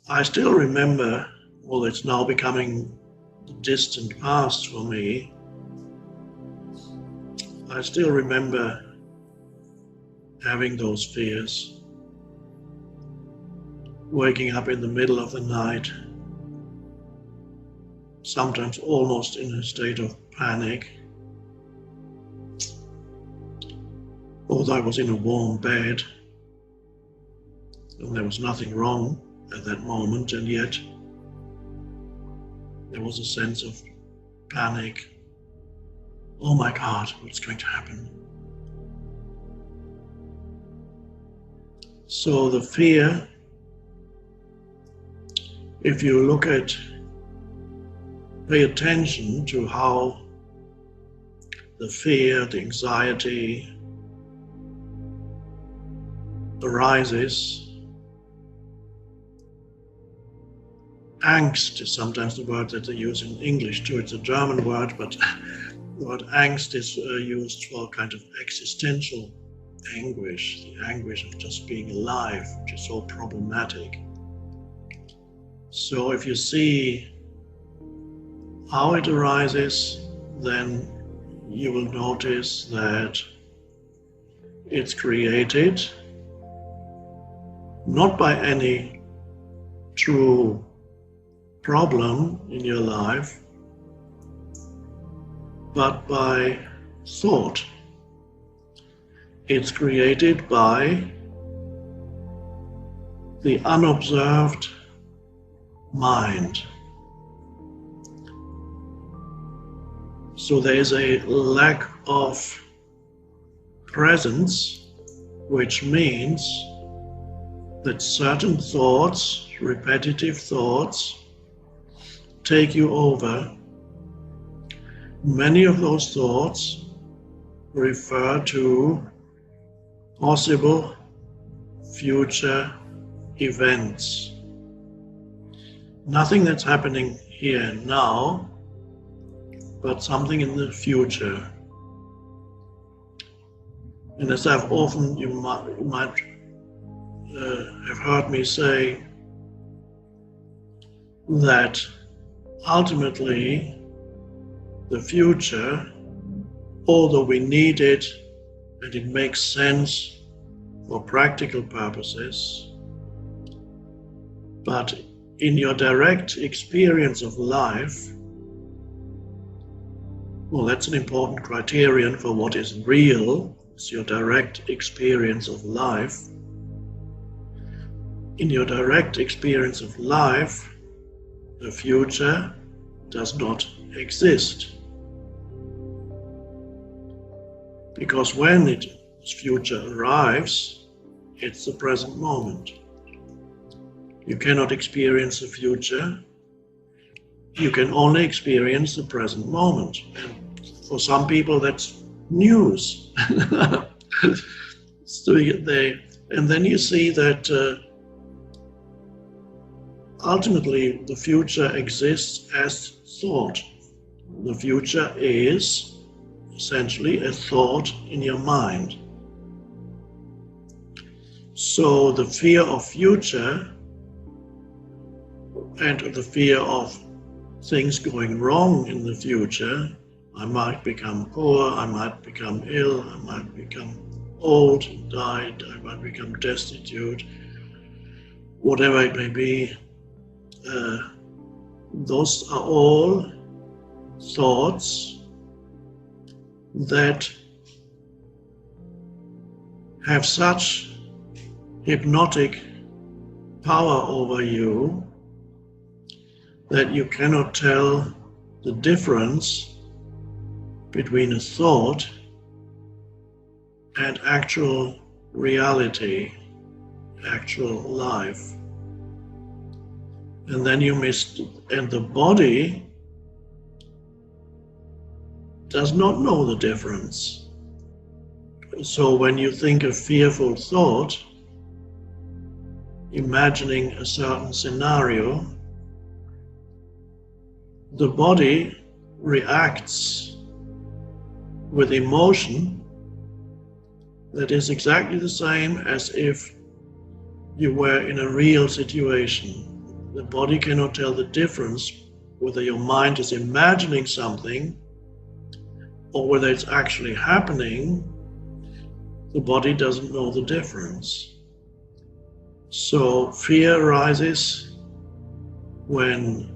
I still remember, well, it's now becoming the distant past for me. I still remember having those fears, waking up in the middle of the night, sometimes almost in a state of panic. Although I was in a warm bed, and there was nothing wrong at that moment, and yet there was a sense of panic. Oh my God, what's going to happen? So the fear, if you look at, pay attention to how the fear, the anxiety arises. Angst is sometimes the word that they use in English too. It's a German word, but the word angst is used for kind of existential anguish, the anguish of just being alive, which is so problematic. So if you see how it arises, then you will notice that it's created not by any true problem in your life, but by thought. It's created by the unobserved mind. So there is a lack of presence, which means that certain thoughts, repetitive thoughts, take you over. Many of those thoughts refer to possible future events. Nothing that's happening here and now, but something in the future. And as I've often, you might have heard me say, that ultimately the future, although we need it and it makes sense for practical purposes, but in your direct experience of life, well, that's an important criterion for what is real. It's your direct experience of life. In your direct experience of life, the future does not exist. Because when its future arrives, it's the present moment. You cannot experience the future. You can only experience the present moment. And for some people, that's news. And then you see that ultimately the future exists as thought. The future is essentially a thought in your mind. So the fear of future and the fear of things going wrong in the future, I might become poor, I might become ill, I might become old and die, I might become destitute, whatever it may be, those are all thoughts that have such hypnotic power over you that you cannot tell the difference between a thought and actual reality, actual life. And then and the body does not know the difference. So when you think a fearful thought, imagining a certain scenario, the body reacts with emotion that is exactly the same as if you were in a real situation. the body cannot tell the difference whether your mind is imagining something or whether it's actually happening. The body doesn't know the difference. So fear arises when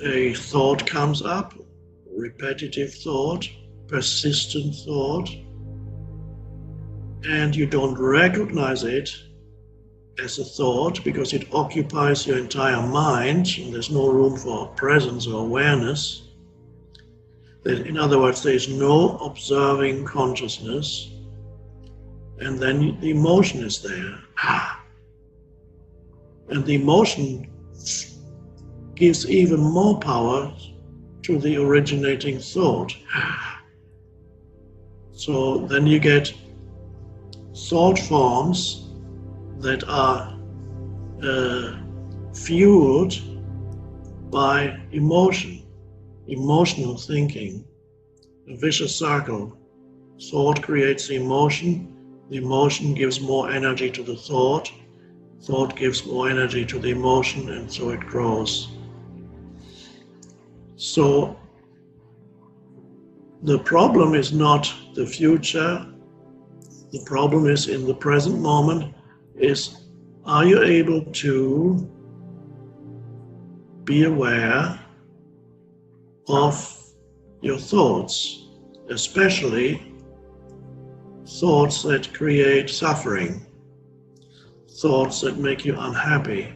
a thought comes up, repetitive thought, persistent thought, and you don't recognize it as a thought because it occupies your entire mind and there's no room for presence or awareness. In other words, there is no observing consciousness, and then the emotion is there. And the emotion gives even more power to the originating thought. So then you get thought forms that are fueled by emotion, emotional thinking, a vicious circle. Thought creates the emotion gives more energy to the thought gives more energy to the emotion, and so it grows. So the problem is not the future, the problem is in the present moment, are you able to be aware of your thoughts, especially thoughts that create suffering, thoughts that make you unhappy,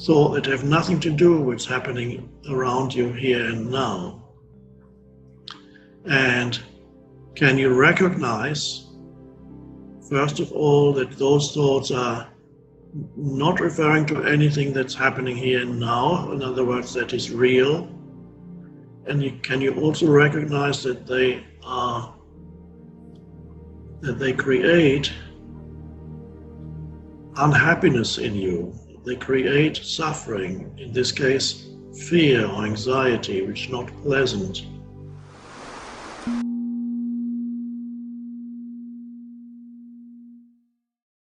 thoughts that have nothing to do with what's happening around you here and now. And can you recognize, first of all, that those thoughts are not referring to anything that's happening here and now, in other words, that is real? And can you also recognize that they create unhappiness in you? They create suffering, in this case fear or anxiety, which is not pleasant.